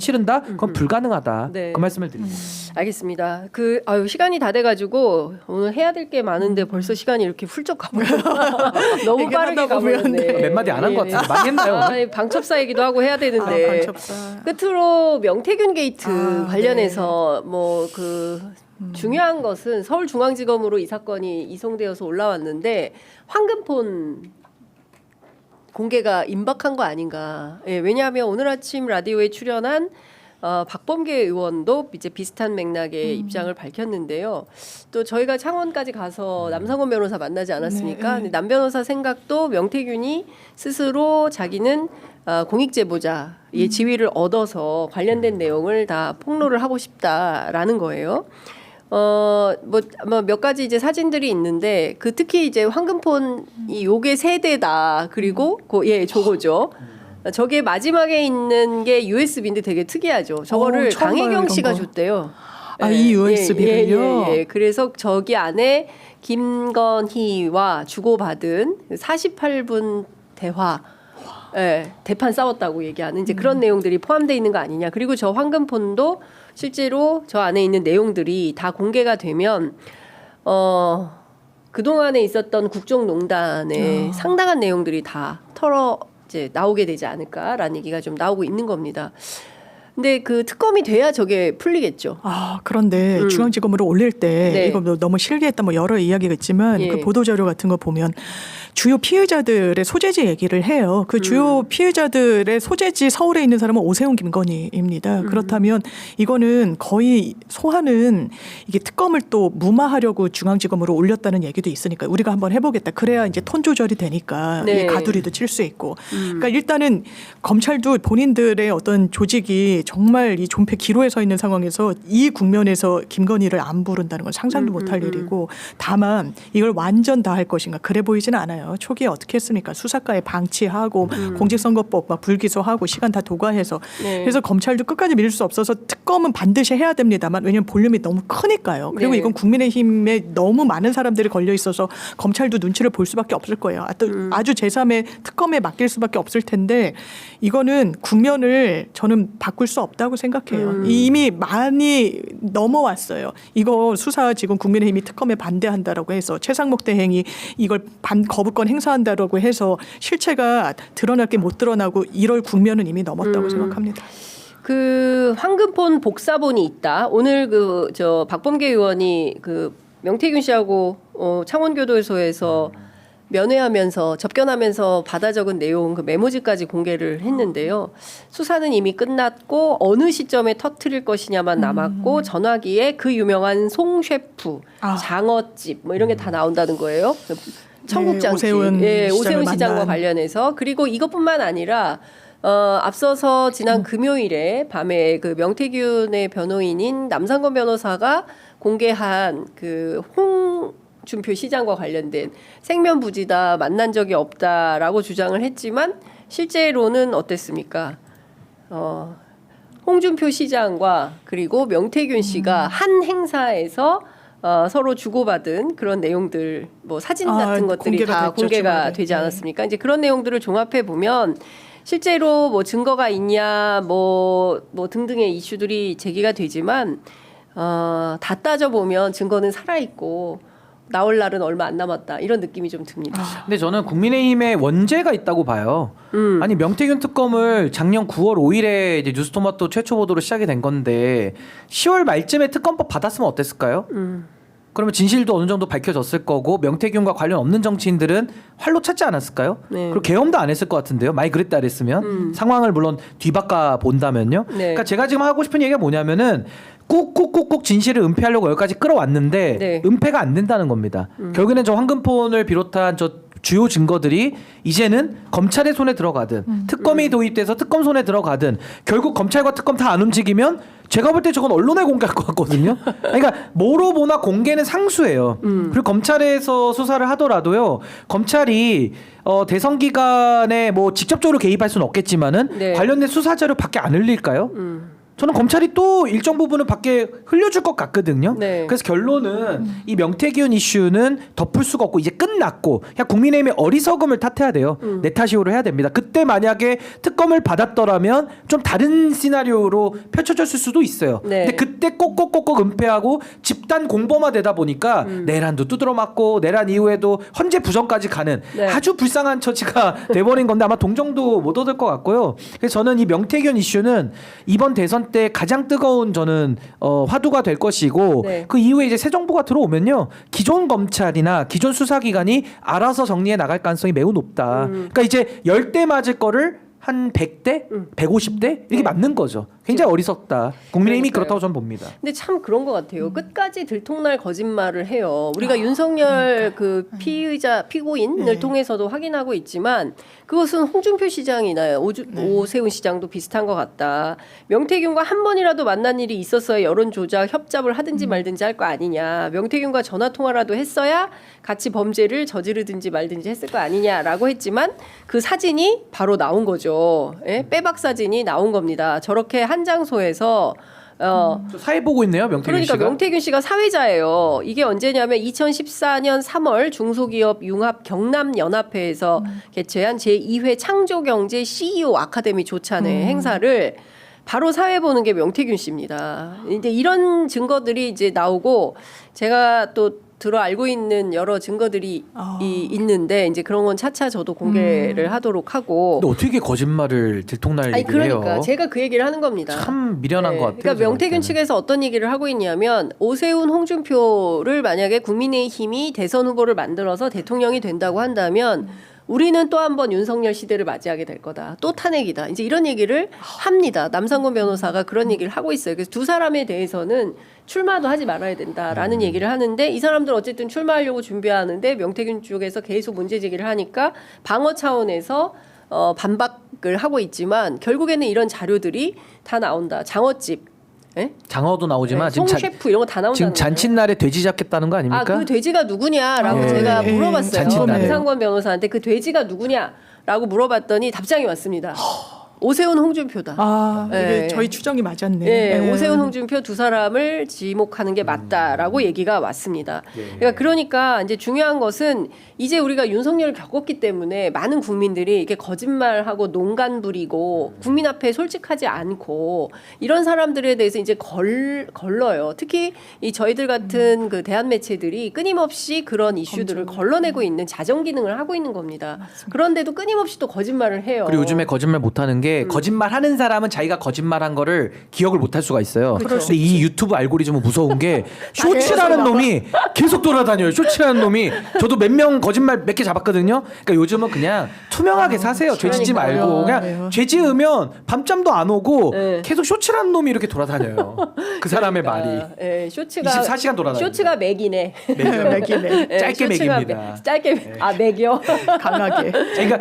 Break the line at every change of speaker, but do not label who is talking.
치른다? 그건 불가능하다.
네.
그 말씀을 드립니다.
알겠습니다. 시간이 다 돼가지고 오늘 해야 될 게 많은데 벌써 시간이 이렇게 훌쩍 가버려요. 너무 빠르게 가버렸네.
몇 마디 안 한 것 같은데 많이 했나요? 오늘?
방첩사 얘기도 하고 해야 되는데.
방첩사.
끝으로 명태균 게이트 관련해서
네.
중요한 것은 서울중앙지검으로 이 사건이 이송되어서 올라왔는데 황금폰 공개가 임박한 거 아닌가. 예, 왜냐하면 오늘 아침 라디오에 출연한 박범계 의원도 이제 비슷한 맥락의 입장을 밝혔는데요. 또 저희가 창원까지 가서 남상원 변호사 만나지 않았습니까? 근데 남 변호사 생각도 명태균이 스스로 자기는 공익제보자의 지위를 얻어서 관련된 내용을 다 폭로를 하고 싶다라는 거예요. 몇 가지 이제 사진들이 있는데 특히 이제 황금폰이 요게 세대다. 그리고 저거죠. 저게 마지막에 있는 게 USB인데 되게 특이하죠. 저거를 강혜경 씨가 줬대요.
이 USB를요?
예. 그래서 저기 안에 김건희와 주고받은 48분 대화, 대판 싸웠다고 얘기하는 이제 그런 내용들이 포함되어 있는 거 아니냐. 그리고 저 황금폰도 실제로 저 안에 있는 내용들이 다 공개가 되면 그동안에 있었던 국정농단의 상당한 내용들이 다 이제 나오게 되지 않을까라는 얘기가 좀 나오고 있는 겁니다. 근데 특검이 돼야 저게 풀리겠죠.
그런데 중앙지검으로 올릴 때
네.
이거 너무 실기했다 여러 이야기가 있지만 그 보도자료 같은 거 보면 주요 피의자들의 소재지 얘기를 해요. 그 주요 피의자들의 소재지 서울에 있는 사람은 오세훈 김건희입니다. 그렇다면 이거는 거의 소환은 이게 특검을 또 무마하려고 중앙지검으로 올렸다는 얘기도 있으니까 우리가 한번 해보겠다. 그래야 이제 톤 조절이 되니까
네.
가두리도 칠 수 있고. 그러니까 일단은 검찰도 본인들의 어떤 조직이 정말 이 존폐 기로에 서 있는 상황에서 이 국면에서 김건희를 안 부른다는 건 상상도 못할 일이고 다만 이걸 완전 다 할 것인가 그래 보이지는 않아요. 초기에 어떻게 했습니까? 수사과에 방치하고 공직선거법 막 불기소하고 시간 다 도과해서 그래서 검찰도 끝까지 밀 수 없어서 특검은 반드시 해야 됩니다만 왜냐하면 볼륨이 너무 크니까요. 그리고 이건 국민의힘에 너무 많은 사람들이 걸려 있어서 검찰도 눈치를 볼 수밖에 없을 거예요. 아주 제3의 특검에 맡길 수밖에 없을 텐데 이거는 국면을 저는 바꿀 수 없다고 생각해요. 이미 많이 넘어왔어요. 이거 수사 지금 국민의힘이 특검에 반대한다라고 해서 최상목 대행이 이걸 거부권 행사한다라고 해서 실체가 드러날 게 못 드러나고 이럴 국면은 이미 넘었다고 생각합니다.
황금폰 복사본이 있다. 오늘 박범계 의원이 명태균 씨하고 창원교도소에서 면회하면서 접견하면서 받아 적은 내용 메모지까지 공개를 했는데요. 수사는 이미 끝났고 어느 시점에 터트릴 것이냐만 남았고 전화기에 그 유명한 송 셰프, 장어집 이런 게 다 나온다는 거예요. 청국장집, 오세훈 시장과 관련해서 그리고 이것뿐만 아니라 앞서서 지난 금요일에 밤에 명태균의 변호인인 남상건 변호사가 공개한 홍준표 시장과 관련된 생면부지다 만난 적이 없다라고 주장을 했지만 실제로는 어땠습니까? 홍준표 시장과 그리고 명태균 씨가 한 행사에서 서로 주고받은 그런 내용들 사진 같은 것들이 다 공개가 되지 않았습니까? 이제 그런 내용들을 종합해 보면 실제로 증거가 있냐 등등의 이슈들이 제기가 되지만 다 따져보면 증거는 살아있고 나올 날은 얼마 안 남았다 이런 느낌이 좀 듭니다.
근데 저는 국민의힘에 원죄가 있다고 봐요. 아니 명태균 특검을 작년 9월 5일에 이제 뉴스토마토 최초 보도로 시작이 된 건데 10월 말쯤에 특검법 받았으면 어땠을까요? 그러면 진실도 어느 정도 밝혀졌을 거고 명태균과 관련 없는 정치인들은 활로 찾지 않았을까요?
네.
그리고 계엄도 안 했을 것 같은데요. 많이 그랬다 그랬으면 상황을 물론 뒤바꿔 본다면요.
네.
그러니까 제가 지금 하고 싶은 얘기가 뭐냐면은 꾹꾹꾹꾹 진실을 은폐하려고 여기까지 끌어왔는데 은폐가 안 된다는 겁니다. 결국에는 저 황금폰을 비롯한 저 주요 증거들이 이제는 검찰의 손에 들어가든 특검이 도입돼서 특검 손에 들어가든 결국 검찰과 특검 다 안 움직이면 제가 볼 때 저건 언론에 공개할 것 같거든요. 그러니까 뭐로 보나 공개는 상수예요. 그리고 검찰에서 수사를 하더라도요. 검찰이 대선 기간에 직접적으로 개입할 수는 없겠지만은 관련된 수사 자료 밖에 안 흘릴까요? 저는 검찰이 또 일정 부분은 밖에 흘려줄 것 같거든요.
네.
그래서 결론은 이 명태균 이슈는 덮을 수가 없고 이제 끝났고 그냥 국민의힘의 어리석음을 탓해야 돼요. 내 탓이오로 해야 됩니다. 그때 만약에 특검을 받았더라면 좀 다른 시나리오로 펼쳐졌을 수도 있어요.
네.
근데 그때 꼭꼭꼭꼭 은폐하고 집단 공범화되다 보니까 내란도 두드러 맞고 내란 이후에도 헌재 부정까지 가는
네.
아주 불쌍한 처지가 돼버린 건데 아마 동정도 못 얻을 것 같고요. 그래서 저는 이 명태균 이슈는 이번 대선 때 가장 뜨거운 저는 화두가 될 것이고
네.
그 이후에 이제 새 정부가 들어오면요 기존 검찰이나 기존 수사기관이 알아서 정리해 나갈 가능성이 매우 높다. 그러니까 이제 10대 맞을 거를 한 100대, 150대 이렇게 맞는 거죠. 굉장히 어리석다. 국민의힘이
그러니까요.
그렇다고 저는 봅니다.
근데 참 그런 것 같아요. 끝까지 들통날 거짓말을 해요. 우리가 윤석열 그 피고인을
네.
통해서도 확인하고 있지만 그것은 홍준표 시장이나 오세훈 시장도 비슷한 것 같다. 명태균과 한 번이라도 만난 일이 있었어야 여론 조작 협잡을 하든지 말든지 할 거 아니냐. 명태균과 전화 통화라도 했어야 같이 범죄를 저지르든지 말든지 했을 거 아니냐라고 했지만 그 사진이 바로 나온 거죠. 예? 빼박 사진이 나온 겁니다. 저렇게 한 장소에서
사회 보고 있네요, 명태균
그러니까
씨가.
명태균 씨가 사회자예요. 이게 언제냐면 2014년 3월 중소기업 융합 경남연합회에서 개최한 제2회 창조경제 CEO 아카데미 조찬회 행사를 바로 사회 보는 게 명태균 씨입니다. 이제 이런 증거들이 이제 나오고 제가 또 들어 알고 있는 여러 증거들이 있는데 이제 그런 건 차차 저도 공개를 하도록 하고.
근데 어떻게 거짓말을 들통날
아니
얘기를
그러니까
해요?
제가 그 얘기를 하는 겁니다.
참 미련한 것 같아요.
그러니까
제가 볼
명태균
때는.
측에서 어떤 얘기를 하고 있냐면 오세훈, 홍준표를 만약에 국민의힘이 대선 후보를 만들어서 대통령이 된다고 한다면 우리는 또 한 번 윤석열 시대를 맞이하게 될 거다. 또 탄핵이다. 이제 이런 얘기를 합니다. 남상권 변호사가 그런 얘기를 하고 있어요. 그래서 두 사람에 대해서는 출마도 하지 말아야 된다라는 얘기를 하는데 이 사람들 어쨌든 출마하려고 준비하는데 명태균 쪽에서 계속 문제 제기를 하니까 방어 차원에서 반박을 하고 있지만 결국에는 이런 자료들이 다 나온다. 장어집. 예?
장어도 나오지만
네, 송 셰프 이런 거 다 나온다는
지금
거예요.
잔칫날에 돼지 잡겠다는 거 아닙니까?
그 돼지가 누구냐라고
예.
제가
예.
물어봤어요.
잔칫날에.
남상권 변호사한테 그 돼지가 누구냐라고 물어봤더니 답장이 왔습니다. 오세훈, 홍준표다.
이게
네.
저희 추정이 맞았네.
네, 오세훈, 홍준표 두 사람을 지목하는 게 맞다라고 얘기가 왔습니다. 그러니까 이제 중요한 것은 이제 우리가 윤석열을 겪었기 때문에 많은 국민들이 이렇게 거짓말하고 농간 부리고 국민 앞에 솔직하지 않고 이런 사람들에 대해서 이제 걸러요. 특히 이 저희들 같은 그 대한 매체들이 끊임없이 그런 이슈들을 걸러내고 있는 자정 기능을 하고 있는 겁니다. 그런데도 끊임없이 또 거짓말을 해요.
그리고 요즘에 거짓말 못하는 게 거짓말하는 사람은 자기가 거짓말한 거를 기억을 못할 수가 있어요. 근데 이 유튜브 알고리즘은 무서운 게 쇼츠라는 놈이 계속 돌아다녀요. 쇼츠라는 놈이 저도 몇 명 거짓말 몇 개 잡았거든요. 그러니까 요즘은 그냥 투명하게 사세요. 죄 짓지
그러니까요.
말고 그냥 죄 지으면 밤잠도 안 오고
네.
계속 쇼츠라는 놈이 이렇게 돌아다녀요. 그 사람의 말이
예, 쇼츠가
24시간 돌아다녀요.
쇼츠가 맥이네.
맥이네.
예,
짧게
쇼츠가
맥입니다.
짧게 맥이요.
강하게.
그러니까